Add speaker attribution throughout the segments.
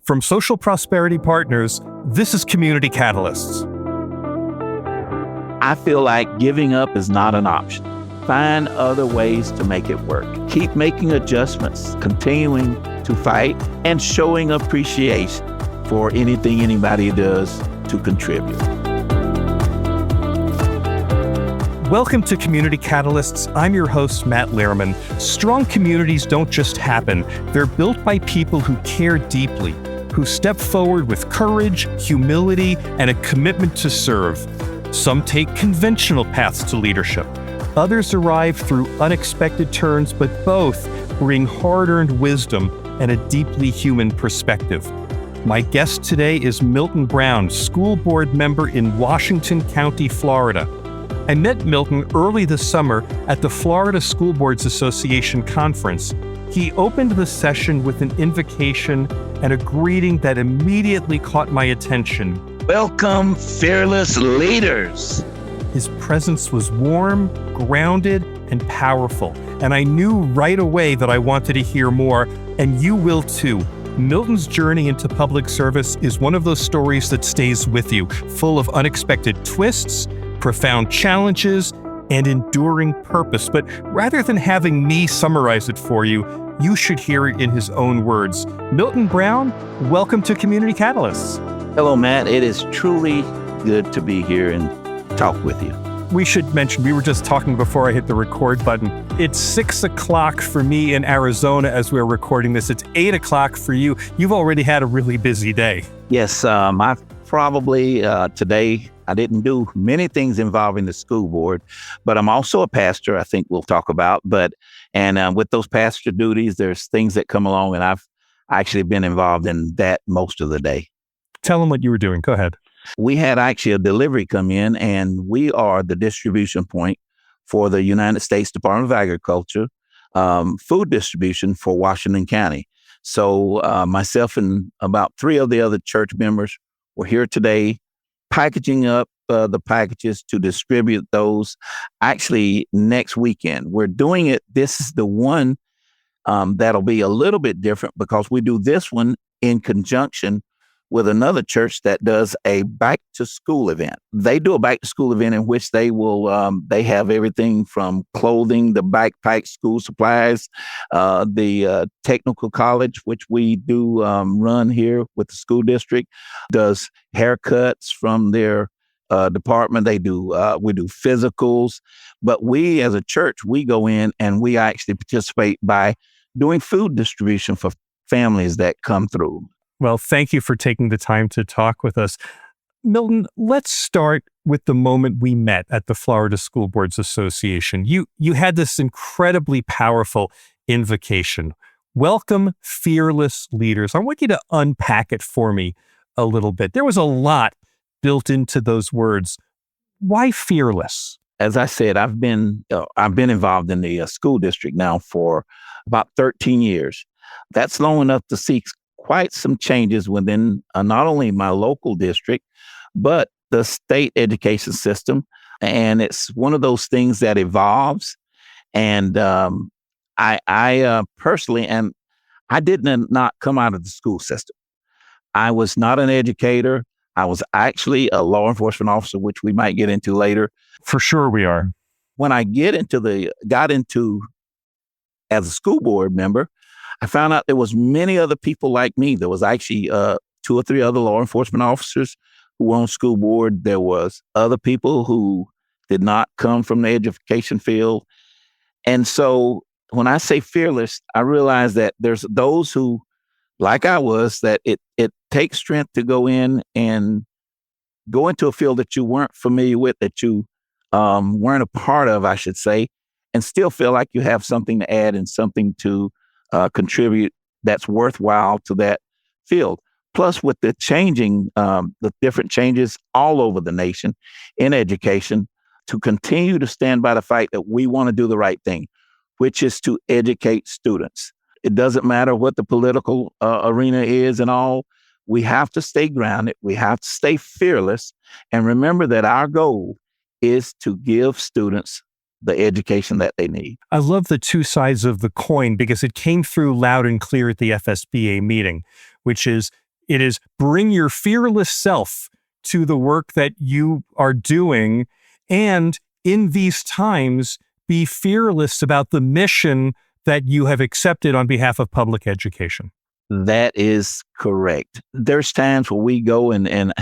Speaker 1: From Social Prosperity Partners, this is Community Catalysts.
Speaker 2: I feel like giving up is not an option. Find other ways to make it work. Keep making adjustments, continuing to fight, and showing appreciation for anything anybody does to contribute.
Speaker 1: Welcome to Community Catalysts. I'm your host, Matt Lehrman. Strong communities don't just happen. They're built by people who care deeply, who step forward with courage, humility, and a commitment to serve. Some take conventional paths to leadership. Others arrive through unexpected turns, but both bring hard-earned wisdom and a deeply human perspective. My guest today is Milton Brown, school board member in Washington County, Florida. I met Milton early this summer at the Florida School Boards Association conference. He opened the session with an invocation and a greeting that immediately caught my attention.
Speaker 2: Welcome, fearless leaders.
Speaker 1: His presence was warm, grounded, and powerful, and I knew right away that I wanted to hear more, and you will too. Milton's journey into public service is one of those stories that stays with you, full of unexpected twists, profound challenges, and enduring purpose. But rather than having me summarize it for you, you should hear it in his own words. Milton Brown, welcome to Community Catalysts.
Speaker 2: Hello, Matt. It is truly good to be here and talk with you.
Speaker 1: We should mention, we were just talking before I hit the record button. It's 6 o'clock for me in Arizona as we're recording this. It's 8 o'clock for you. You've already had a really busy day.
Speaker 2: Yes, I probably today, I didn't do many things involving the school board, but I'm also a pastor, I think we'll talk about. And with those pastor duties, there's things that come along, and I've actually been involved in that most of the day.
Speaker 1: Tell them what you were doing. Go ahead.
Speaker 2: We had actually a delivery come in, and we are the distribution point for the United States Department of Agriculture, food distribution for Washington County. So myself and about 3 of the other church members were here today packaging up the packages to distribute those actually next weekend. We're doing it. This is the one that'll be a little bit different because we do this one in conjunction with another church that does a back to school event. They do a back to school event in which they will, they have everything from clothing, the backpack, school supplies, the technical college, which we do run here with the school district, does haircuts from their department. We do physicals, but we as a church, we go in and we actually participate by doing food distribution for families that come through.
Speaker 1: Well, thank you for taking the time to talk with us. Milton, let's start with the moment we met at the Florida School Boards Association. You had this incredibly powerful invocation. Welcome, fearless leaders. I want you to unpack it for me a little bit. There was a lot built into those words. Why fearless?
Speaker 2: As I said, I've been involved in the school district now for about 13 years. That's long enough to see quite some changes within not only my local district, but the state education system. And it's one of those things that evolves. And I personally, and I did not come out of the school system. I was not an educator. I was actually a law enforcement officer, which we might get into later.
Speaker 1: For sure we are.
Speaker 2: When I got into as a school board member, I found out there was many other people like me. There was actually 2 or 3 other law enforcement officers who were on school board. There was other people who did not come from the education field. And so when I say fearless, I realize that there's those who, like I was, that it takes strength to go in and go into a field that you weren't familiar with, that you weren't a part of, I should say, and still feel like you have something to add and something to contribute that's worthwhile to that field. Plus, with the the different changes all over the nation in education, to continue to stand by the fight that we want to do the right thing, which is to educate students. It doesn't matter what the political arena is and all. We have to stay grounded. We have to stay fearless. And remember that our goal is to give students the education that they need.
Speaker 1: I love the two sides of the coin because it came through loud and clear at the FSBA meeting, which is It is bring your fearless self to the work that you are doing. And in these times, be fearless about the mission that you have accepted on behalf of public education.
Speaker 2: That is correct. There's times where we go and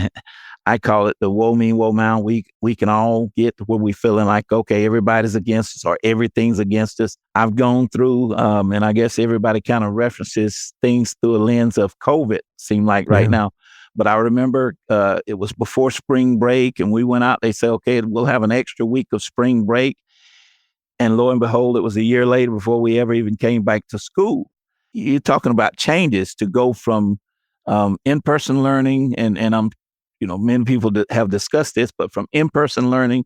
Speaker 2: I call it the woe me, woe mound. We can all get to where we feeling like, okay, everybody's against us or everything's against us. I've gone through, and I guess everybody kind of references things through a lens of COVID, seem like right now. But I remember it was before spring break and we went out. They said, okay, we'll have an extra week of spring break. And lo and behold, it was a year later before we ever even came back to school. You're talking about changes to go from in-person learning, and many people have discussed this, but from in-person learning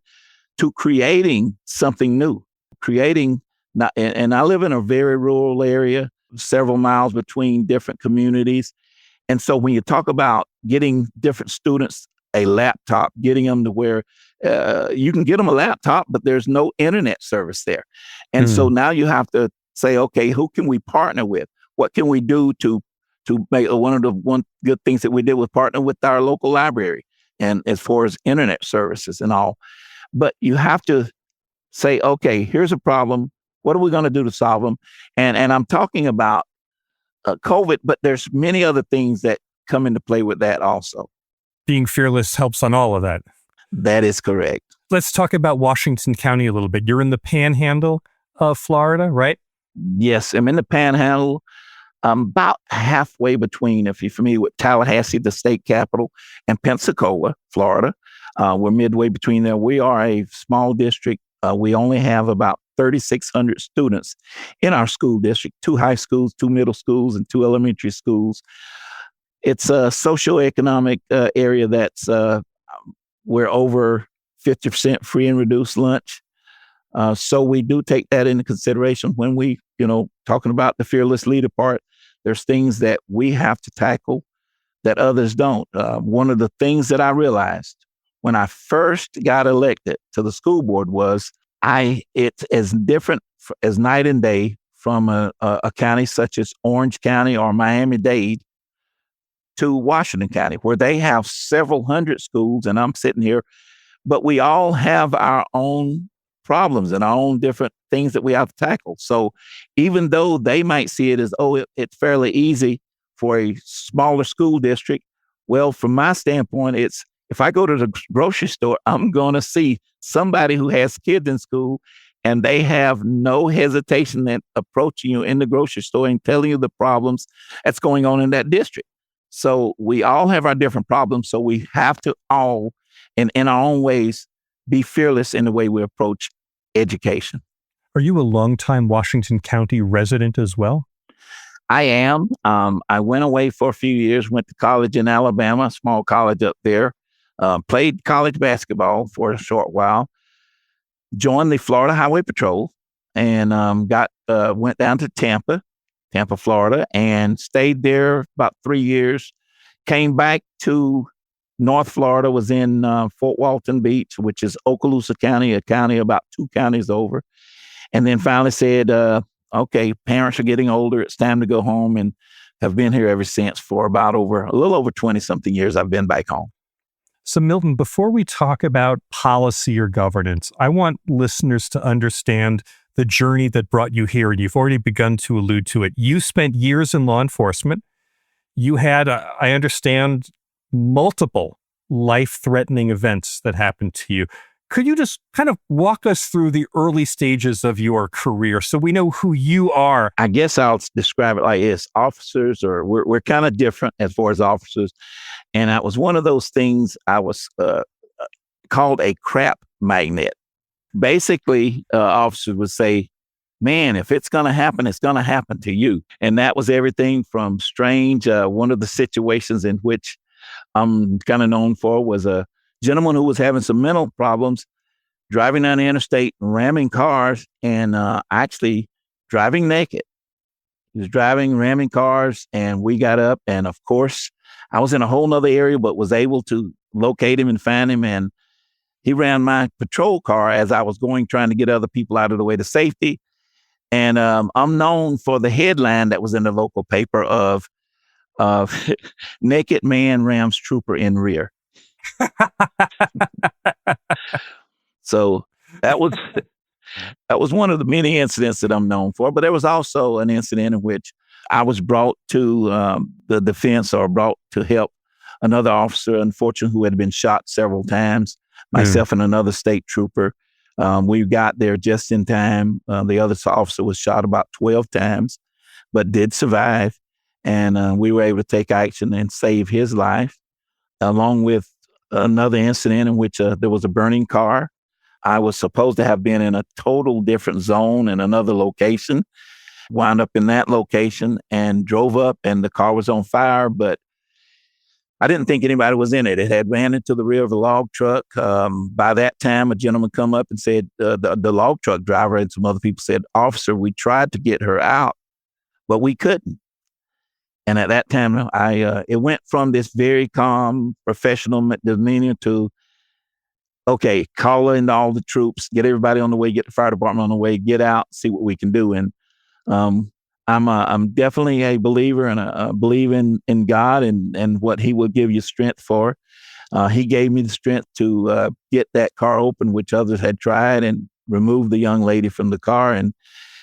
Speaker 2: to creating something new, and I live in a very rural area, several miles between different communities. And so when you talk about getting different students a laptop, getting them to where you can get them a laptop, but there's no internet service there. And so now you have to say, okay, who can we partner with? What can we do to make one good things that we did was partner with our local library and as far as internet services and all. But you have to say, okay, here's a problem. What are we going to do to solve them? And I'm talking about COVID, but there's many other things that come into play with that also.
Speaker 1: Being fearless helps on all of that.
Speaker 2: That is correct.
Speaker 1: Let's talk about Washington County a little bit. You're in the Panhandle of Florida, right?
Speaker 2: Yes, I'm in the Panhandle. I'm about halfway between, if you're familiar with Tallahassee, the state capital, and Pensacola, Florida. We're midway between there. We are a small district. We only have about 3,600 students in our school district, 2 high schools, 2 middle schools, and 2 elementary schools. It's a socioeconomic area that's we're over 50% free and reduced lunch. So we do take that into consideration when we, talking about the fearless leader part. There's things that we have to tackle that others don't. One of the things that I realized when I first got elected to the school board was it's as different as night and day from a county such as Orange County or Miami-Dade to Washington County, where they have several hundred schools, and I'm sitting here, but we all have our own problems and our own different things that we have to tackle. So even though they might see it as, it's fairly easy for a smaller school district, well, from my standpoint, it's if I go to the grocery store, I'm going to see somebody who has kids in school and they have no hesitation in approaching you in the grocery store and telling you the problems that's going on in that district. So we all have our different problems. So we have to all, in our own ways, be fearless in the way we approach education.
Speaker 1: Are you a longtime Washington County resident as well?
Speaker 2: I am. I went away for a few years, went to college in Alabama, a small college up there, played college basketball for a short while, joined the Florida Highway Patrol, and went down to Tampa, Florida, and stayed there about 3 years. Came back to North Florida, was in Fort Walton Beach, which is Okaloosa County, a county about 2 counties over. And then finally said, okay, parents are getting older. It's time to go home, and have been here ever since for a little over 20-something years. I've been back home.
Speaker 1: So Milton, before we talk about policy or governance, I want listeners to understand the journey that brought you here. And you've already begun to allude to it. You spent years in law enforcement. You had, I understand, multiple life-threatening events that happened to you. Could you just kind of walk us through the early stages of your career so we know who you are?
Speaker 2: I guess I'll describe it like this. Officers, we're kind of different as far as officers. And that was one of those things I was called a crap magnet. Basically, officers would say, man, if it's going to happen, it's going to happen to you. And that was everything from strange. One of the situations in which I'm kind of known for was a gentleman who was having some mental problems, driving down the interstate, ramming cars, and actually driving naked. He was driving, ramming cars, and we got up. And of course, I was in a whole nother area, but was able to locate him and find him. And he ran my patrol car as I was trying to get other people out of the way to safety. And I'm known for the headline that was in the local paper of Uh, naked man rams trooper in rear. So that was that was one of the many incidents that I'm known for. But there was also an incident in which I was brought to the defense or brought to help another officer, unfortunately, who had been shot several times, myself and another state trooper. We got there just in time. The other officer was shot about 12 times, but did survive. And we were able to take action and save his life, along with another incident in which there was a burning car. I was supposed to have been in a total different zone in another location, wound up in that location and drove up, and the car was on fire, but I didn't think anybody was in it. It had ran into the rear of a log truck. By that time, a gentleman come up and said, the log truck driver and some other people said, "Officer, we tried to get her out, but we couldn't." And at that time, it went from this very calm, professional demeanor to, okay, call in all the troops, get everybody on the way, get the fire department on the way, get out, see what we can do. And um, I'm definitely a believer, and I believe in God and what He will give you strength for. He gave me the strength to get that car open, which others had tried, and remove the young lady from the car. And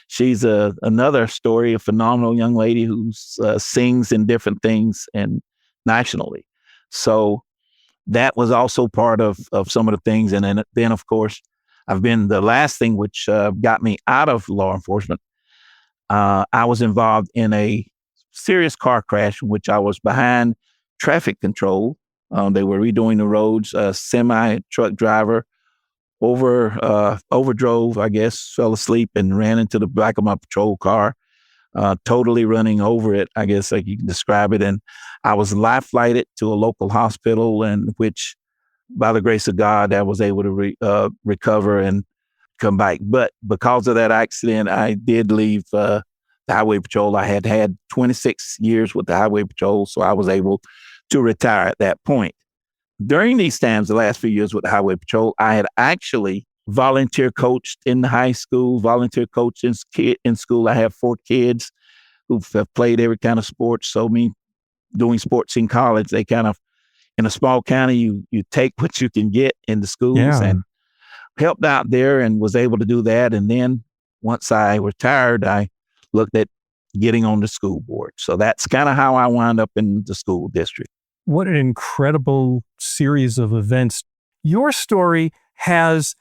Speaker 2: she's another story, a phenomenal young lady who sings in different things and nationally. So that was also part of some of the things. And then, of course, I've been the last thing which got me out of law enforcement. I was involved in a serious car crash in which I was behind traffic control. They were redoing the roads. A semi truck driver overdrove, I guess, fell asleep and ran into the back of my patrol car, totally running over it, I guess like you can describe it. And I was life flighted to a local hospital, in which, by the grace of God, I was able to recover and come back. But because of that accident, I did leave the Highway Patrol. I had 26 years with the Highway Patrol, so I was able to retire at that point. During these times, the last few years with the Highway Patrol, I had actually volunteer coached in the high school, volunteer coached in school. I have 4 kids who have played every kind of sport. So me doing sports in college, they kind of, in a small county, you take what you can get in the schools, and helped out there and was able to do that. And then once I retired, I looked at getting on the school board. So that's kind of how I wound up in the school district.
Speaker 1: What an incredible series of events. Your story has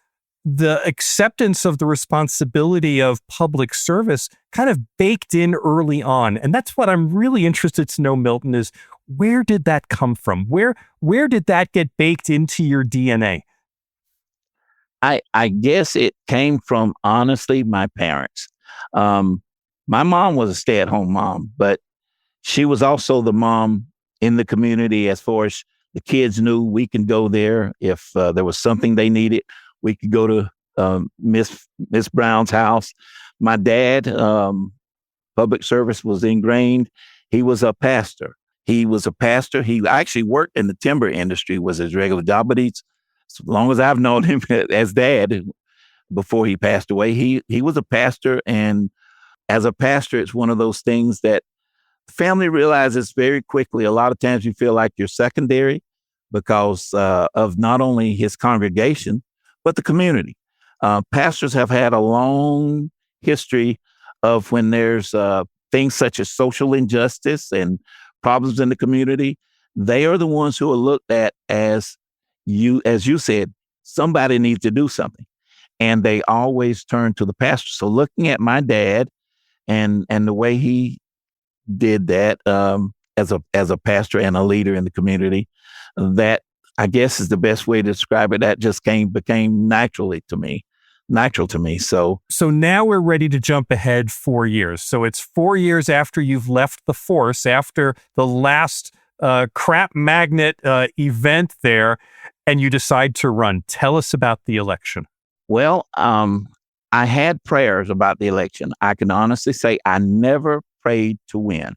Speaker 1: the acceptance of the responsibility of public service kind of baked in early on. And that's what I'm really interested to know, Milton, is where did that come from? Where did that get baked into your DNA?
Speaker 2: I guess it came from, honestly, my parents. My mom was a stay-at-home mom, but she was also the mom in the community. As far as the kids knew, we can go there. If there was something they needed, we could go to Miss Brown's house. My dad, public service was ingrained. He was a pastor. He actually worked in the timber industry, was his regular job, but as long as I've known him as dad, before he passed away, he was a pastor. And as a pastor, it's one of those things that family realizes very quickly. A lot of times you feel like you're secondary because of not only his congregation, but the community. Pastors have had a long history of when there's things such as social injustice and problems in the community. They are the ones who are looked at as you said, somebody needs to do something. And they always turn to the pastor. So looking at my dad and the way he did that as a pastor and a leader in the community, that I guess is the best way to describe it. That just became natural to me. So
Speaker 1: now we're ready to jump ahead 4 years. So it's 4 years after you've left the force, after the last crap magnet event there, and you decide to run. Tell us about the election.
Speaker 2: Well, I had prayers about the election. I can honestly say I never prayed to win.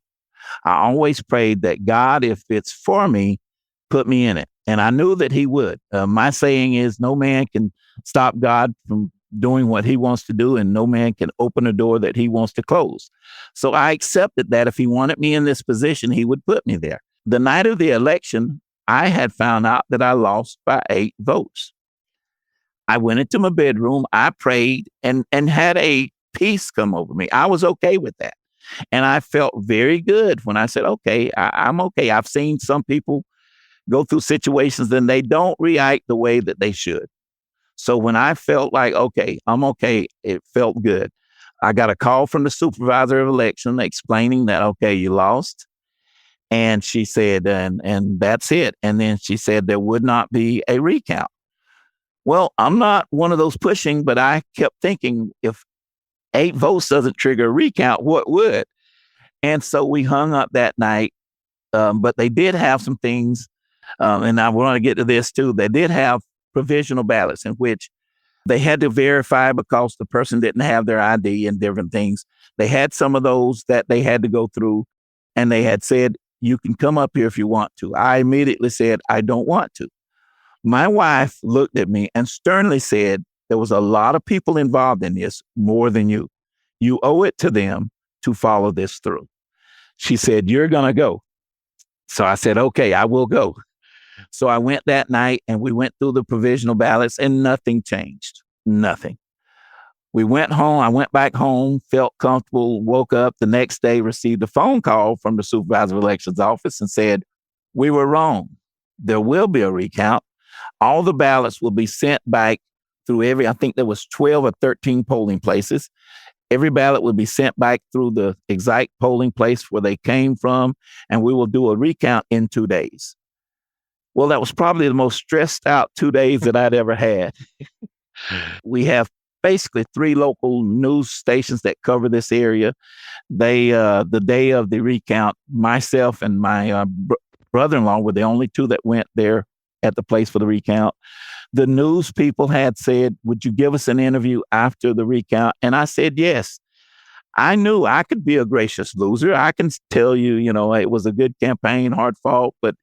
Speaker 2: I always prayed that God, if it's for me, put me in it. And I knew that He would. My saying is, no man can stop God from doing what he wants to do, and no man can open a door that he wants to close. So I accepted that if he wanted me in this position, he would put me there. The night of the election, I had found out that I lost by 8 votes. I went into my bedroom, I prayed, and had a peace come over me. I was okay with that. And I felt very good when I said, okay, I'm okay. I've seen some people go through situations and they don't react the way that they should. So when I felt like, okay, I'm okay, it felt good. I got a call from the supervisor of election explaining that, okay, you lost. And she said, and that's it. And then she said there would not be a recount. Well, I'm not one of those pushing, but I kept thinking, if 8 votes doesn't trigger a recount, what would? And so we hung up that night. But they did have some things, and I want to get to this too. They did have provisional ballots in which they had to verify because the person didn't have their ID and different things. They had some of those that they had to go through, and they had said, you can come up here if you want to. I immediately said, I don't want to. My wife looked at me and sternly said, there was a lot of people involved in this more than you. You owe it to them to follow this through. She said, you're going to go. So I said, okay, I will go. So I went that night and we went through the provisional ballots and nothing changed. Nothing. We went home. I went back home, felt comfortable, woke up the next day, received a phone call from the supervisor of elections office and said, we were wrong. There will be a recount. All the ballots will be sent back through I think there was 12 or 13 polling places. Every ballot will be sent back through the exact polling place where they came from, and we will do a recount in 2 days. Well, that was probably the most stressed out 2 days that I'd ever had. We have basically 3 local news stations that cover this area. They, the day of the recount, myself and my brother-in-law were the only 2 that went there at the place for the recount. The news people had said, would you give us an interview after the recount? And I said, yes. I knew I could be a gracious loser. I can tell you, it was a good campaign, hard fought. But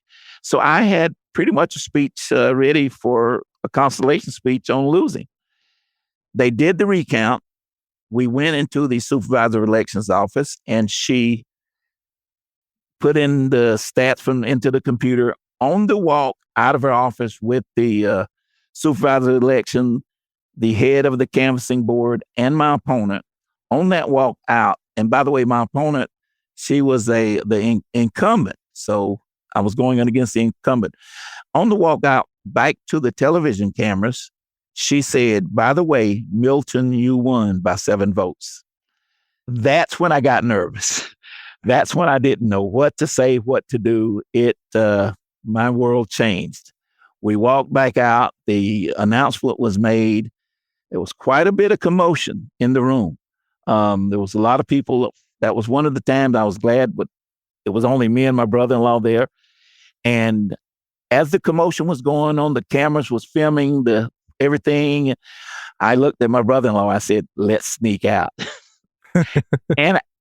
Speaker 2: so I had pretty much a speech ready for a consolation speech on losing. They did the recount. We went into the supervisor of elections office and she put in the stats into the computer on the walk out of her office with the supervisor of election, the head of the canvassing board, and my opponent on that walk out. And by the way, my opponent, she was the incumbent. So I was going in against the incumbent. On the walk out back to the television cameras, she said, by the way, Milton, you won by 7 votes. That's when I got nervous. That's when I didn't know what to say, what to do. My world changed. We walked back out. The announcement was made. There was quite a bit of commotion in the room. There was a lot of people. That was one of the times I was glad, but it was only me and my brother-in-law there. And as the commotion was going on, the cameras was filming everything. I looked at my brother-in-law. I said, let's sneak out.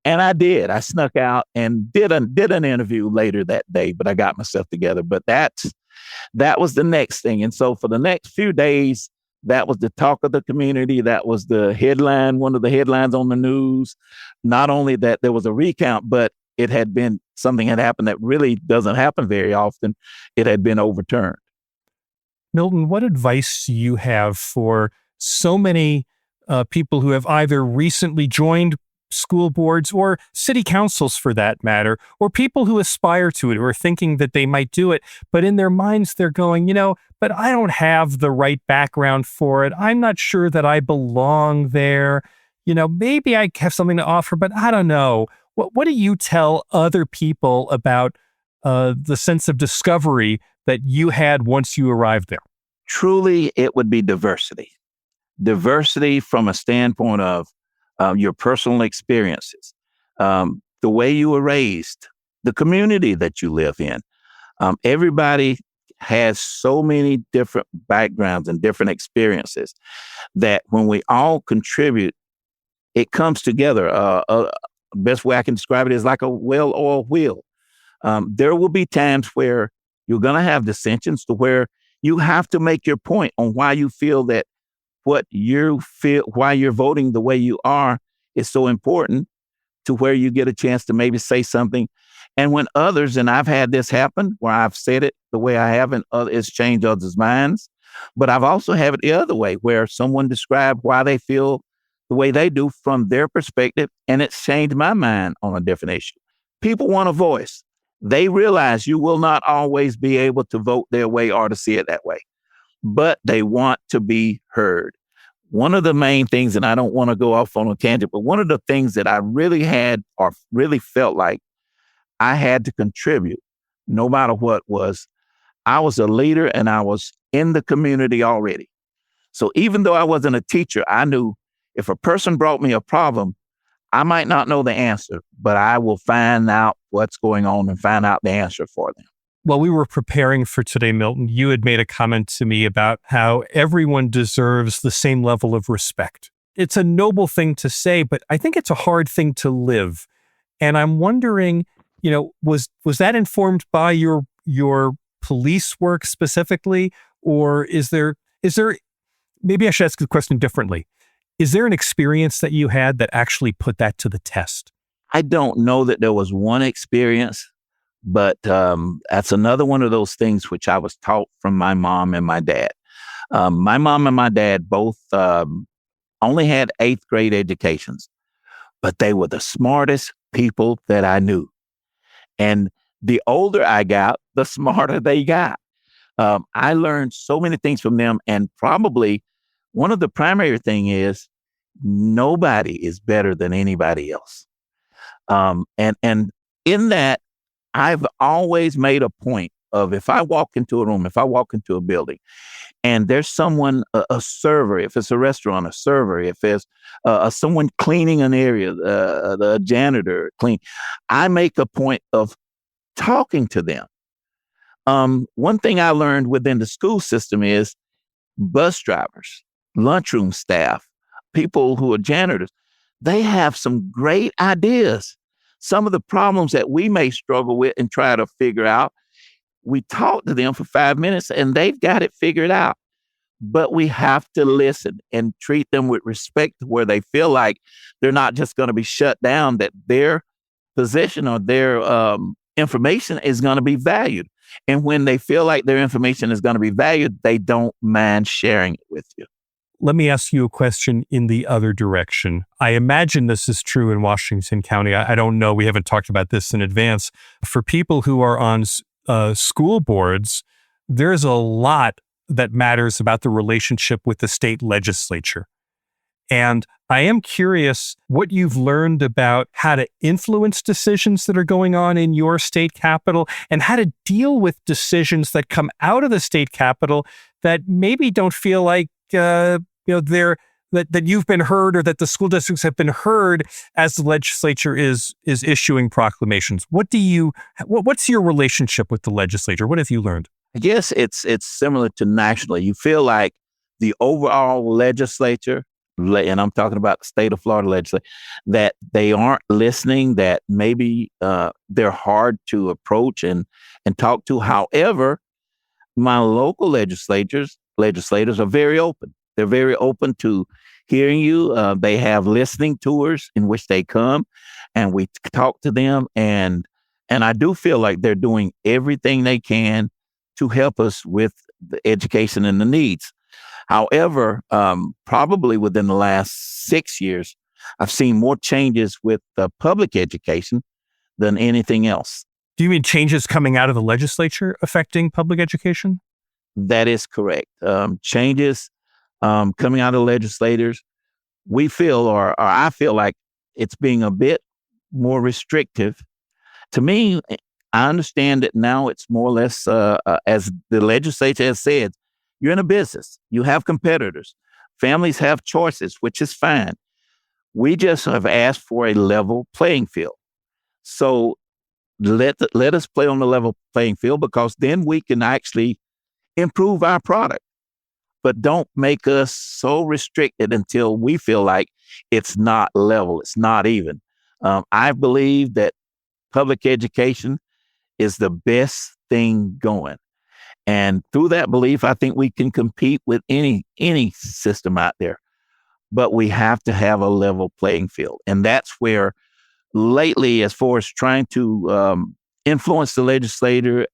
Speaker 2: And I did. I snuck out and did an interview later that day, but I got myself together. But that was the next thing. And so for the next few days, that was the talk of the community. That was the headline, one of the headlines on the news. Not only that there was a recount, but something had happened that really doesn't happen very often. It had been overturned.
Speaker 1: Milton, what advice do you have for so many people who have either recently joined school boards or city councils for that matter, or people who aspire to it, who are thinking that they might do it, but in their minds they're going, but I don't have the right background for it. I'm not sure that I belong there. Maybe I have something to offer, but I don't know. What do you tell other people about the sense of discovery that you had once you arrived there?
Speaker 2: Truly, it would be diversity. Diversity from a standpoint of your personal experiences, the way you were raised, the community that you live in. Everybody has so many different backgrounds and different experiences that when we all contribute, it comes together. Best way I can describe it is like a well-oiled wheel. There will be times where you're going to have dissensions to where you have to make your point on why you feel that what you feel, why you're voting the way you are is so important to where you get a chance to maybe say something. And when others, and I've had this happen where I've said it the way I have, and it's changed others' minds. But I've also had it the other way where someone described why they feel the way they do from their perspective, and it's changed my mind on a different issue. People want a voice. They realize you will not always be able to vote their way or to see it that way, but they want to be heard. One of the main things, and I don't want to go off on a tangent, but one of the things that I really had or really felt like I had to contribute, no matter what, was I was a leader and I was in the community already. So even though I wasn't a teacher, I knew if a person brought me a problem, I might not know the answer, but I will find out what's going on and find out the answer for them.
Speaker 1: While we were preparing for today, Milton, you had made a comment to me about how everyone deserves the same level of respect. It's a noble thing to say, but I think it's a hard thing to live. And I'm wondering, was that informed by your police work specifically, or is there maybe I should ask the question differently. Is there an experience that you had that actually put that to the test?
Speaker 2: I don't know that there was one experience, but that's another one of those things which I was taught from my mom and my dad. My mom and my dad both only had 8th grade educations, but they were the smartest people that I knew. And the older I got, the smarter they got. I learned so many things from them. And probably one of the primary thing is nobody is better than anybody else. And in that, I've always made a point of if I walk into a room, if I walk into a building, and there's someone, a server, if it's a restaurant, a server, if there's someone cleaning an area, the janitor clean, I make a point of talking to them. One thing I learned within the school system is bus drivers, lunchroom staff, people who are janitors, they have some great ideas. Some of the problems that we may struggle with and try to figure out, we talk to them for 5 minutes and they've got it figured out. But we have to listen and treat them with respect where they feel like they're not just going to be shut down, that their position or their information is going to be valued. And when they feel like their information is going to be valued, they don't mind sharing it with you.
Speaker 1: Let me ask you a question in the other direction. I imagine this is true in Washington County. I don't know. We haven't talked about this in advance. For people who are on school boards, there's a lot that matters about the relationship with the state legislature. And I am curious what you've learned about how to influence decisions that are going on in your state capital and how to deal with decisions that come out of the state capital that maybe don't feel like that you've been heard or that the school districts have been heard as the legislature is issuing proclamations. What's your relationship with the legislature? What have you learned?
Speaker 2: I guess it's similar to nationally. You feel like the overall legislature, and I'm talking about the state of Florida legislature, that they aren't listening, that maybe they're hard to approach and talk to. However, my local legislators are very open. They're very open to hearing you. They have listening tours in which they come and we talk to them. And I do feel like they're doing everything they can to help us with the education and the needs. However, probably within the last 6 years, I've seen more changes with public education than anything else.
Speaker 1: Do you mean changes coming out of the legislature affecting public education?
Speaker 2: That is correct. Changes coming out of legislators, we feel, or I feel like it's being a bit more restrictive. To me, I understand that now it's more or less, as the legislature has said, you're in a business. You have competitors. Families have choices, which is fine. We just have asked for a level playing field. So let us play on the level playing field, because then we can actually improve our product. But don't make us so restricted until we feel like it's not level, it's not even. I believe that public education is the best thing going. And through that belief, I think we can compete with any system out there. But we have to have a level playing field. And that's where lately, as far as trying to influence the legislature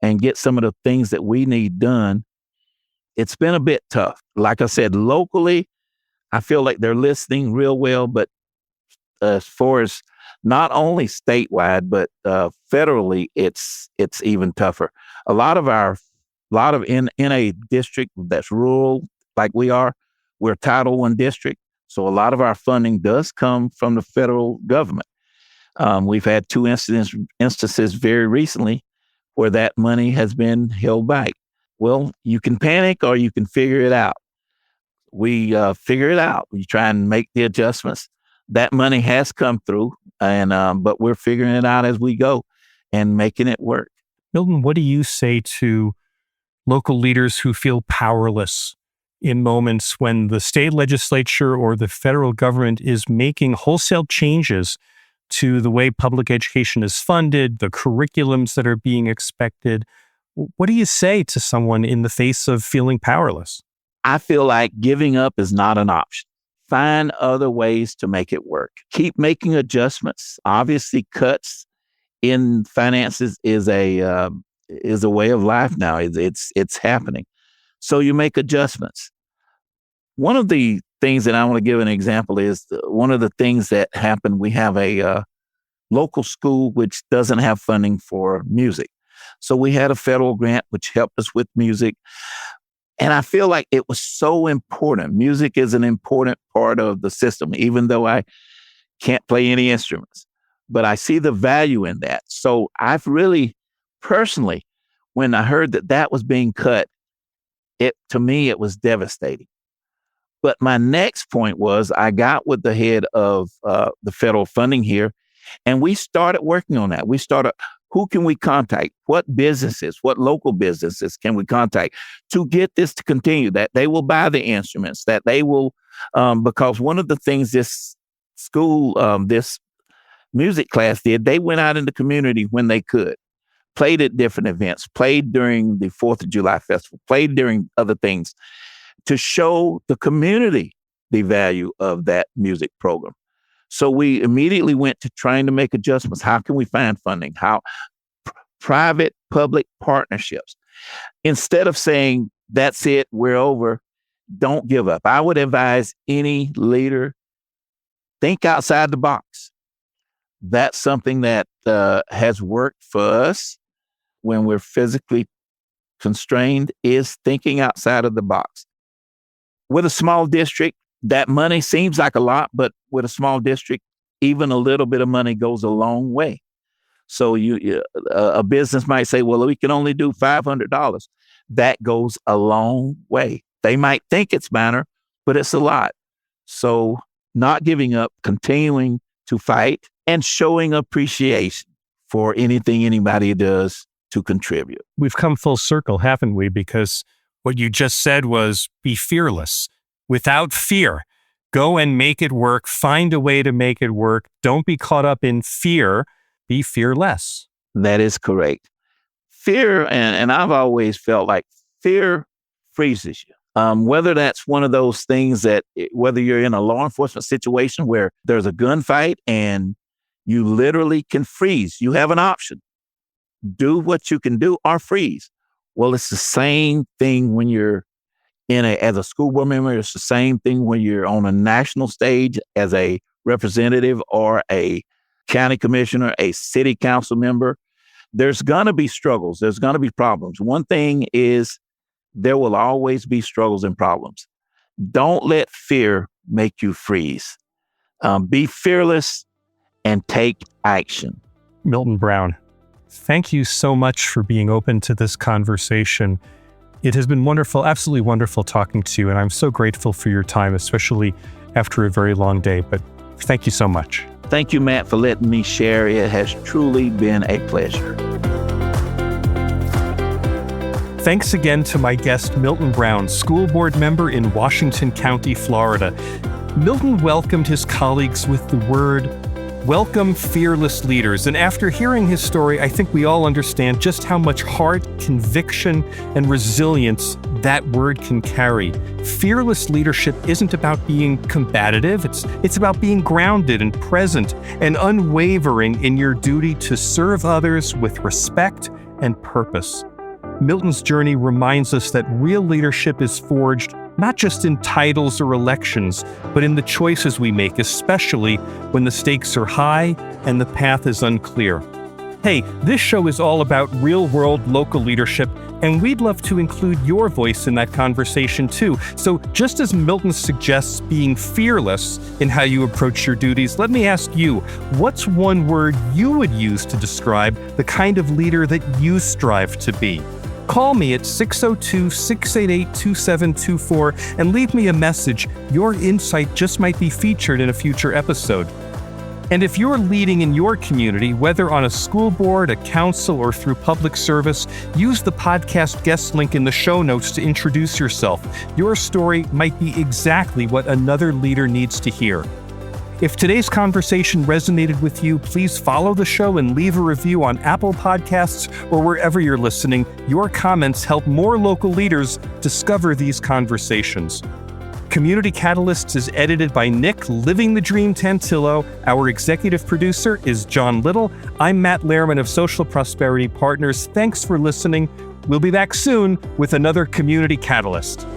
Speaker 2: and get some of the things that we need done, it's been a bit tough. Like I said, locally, I feel like they're listening real well, but as far as not only statewide, but federally, it's even tougher. A lot of in a district that's rural, like we are, we're Title I district. So a lot of our funding does come from the federal government. We've had two instances very recently where that money has been held back. Well, you can panic or you can figure it out. We figure it out. We try and make the adjustments. That money has come through, and but we're figuring it out as we go and making it work.
Speaker 1: Milton, what do you say to local leaders who feel powerless in moments when the state legislature or the federal government is making wholesale changes to the way public education is funded, the curriculums that are being expected? What do you say to someone in the face of feeling powerless?
Speaker 2: I feel like giving up is not an option. Find other ways to make it work. Keep making adjustments. Obviously, cuts in finances is a way of life now. It's happening. So you make adjustments. One of the things that I want to give an example is one of the things that happened. We have a local school which doesn't have funding for music. So we had a federal grant which helped us with music. And I feel like it was so important. Music is an important part of the system, even though I can't play any instruments. But I see the value in that. So I've really, personally, when I heard that was being cut, to me, it was devastating. But my next point was I got with the head of the federal funding here, and we started working on that. We started, who can we contact? What businesses, what local businesses can we contact to get this to continue, that they will buy the instruments, that they will, because one of the things this school, this music class did, they went out in the community when they could, played at different events, played during the 4th of July festival, played during other things to show the community the value of that music program. So we immediately went to trying to make adjustments. How can we find funding? How private-public partnerships. Instead of saying, that's it, we're over, don't give up. I would advise any leader, think outside the box. That's something that has worked for us when we're physically constrained, is thinking outside of the box. With a small district, that money seems like a lot, but with a small district, even a little bit of money goes a long way. So a business might say, well, we can only do $500. That goes a long way. They might think it's minor, but it's a lot. So not giving up, continuing to fight, and showing appreciation for anything anybody does to contribute.
Speaker 1: We've come full circle, haven't we? Because what you just said was be fearless. Without fear, go and make it work. Find a way to make it work. Don't be caught up in fear. Be fearless.
Speaker 2: That is correct. Fear, and I've always felt like fear freezes you. Whether that's one of those things that, whether you're in a law enforcement situation where there's a gunfight and you literally can freeze, you have an option. Do what you can do or freeze. Well, it's the same thing when you're as a school board member. It's the same thing when you're on a national stage as a representative or a county commissioner, a city council member. There's going to be struggles. There's going to be problems. One thing is there will always be struggles and problems. Don't let fear make you freeze. Be fearless and take action.
Speaker 1: Milton Brown, thank you so much for being open to this conversation. It has been wonderful, absolutely wonderful talking to you, and I'm so grateful for your time, especially after a very long day. But thank you so much.
Speaker 2: Thank you, Matt, for letting me share. It has truly been a pleasure.
Speaker 1: Thanks again to my guest, Milton Brown, school board member in Washington County, Florida. Milton welcomed his colleagues with the word Welcome, fearless leaders. And after hearing his story, I think we all understand just how much heart, conviction, and resilience that word can carry. Fearless leadership isn't about being combative. It's about being grounded and present and unwavering in your duty to serve others with respect and purpose. Milton's journey reminds us that real leadership is forged not just in titles or elections, but in the choices we make, especially when the stakes are high and the path is unclear. Hey, this show is all about real-world local leadership, and we'd love to include your voice in that conversation too. So just as Milton suggests being fearless in how you approach your duties, let me ask you, what's one word you would use to describe the kind of leader that you strive to be? Call me at 602-688-2724 and leave me a message. Your insight just might be featured in a future episode. And if you're leading in your community, whether on a school board, a council, or through public service, use the podcast guest link in the show notes to introduce yourself. Your story might be exactly what another leader needs to hear. If today's conversation resonated with you, please follow the show and leave a review on Apple Podcasts or wherever you're listening. Your comments help more local leaders discover these conversations. Community Catalysts is edited by Nick Living the Dream Tantillo. Our executive producer is John Little. I'm Matt Lehrman of Social Prosperity Partners. Thanks for listening. We'll be back soon with another Community Catalyst.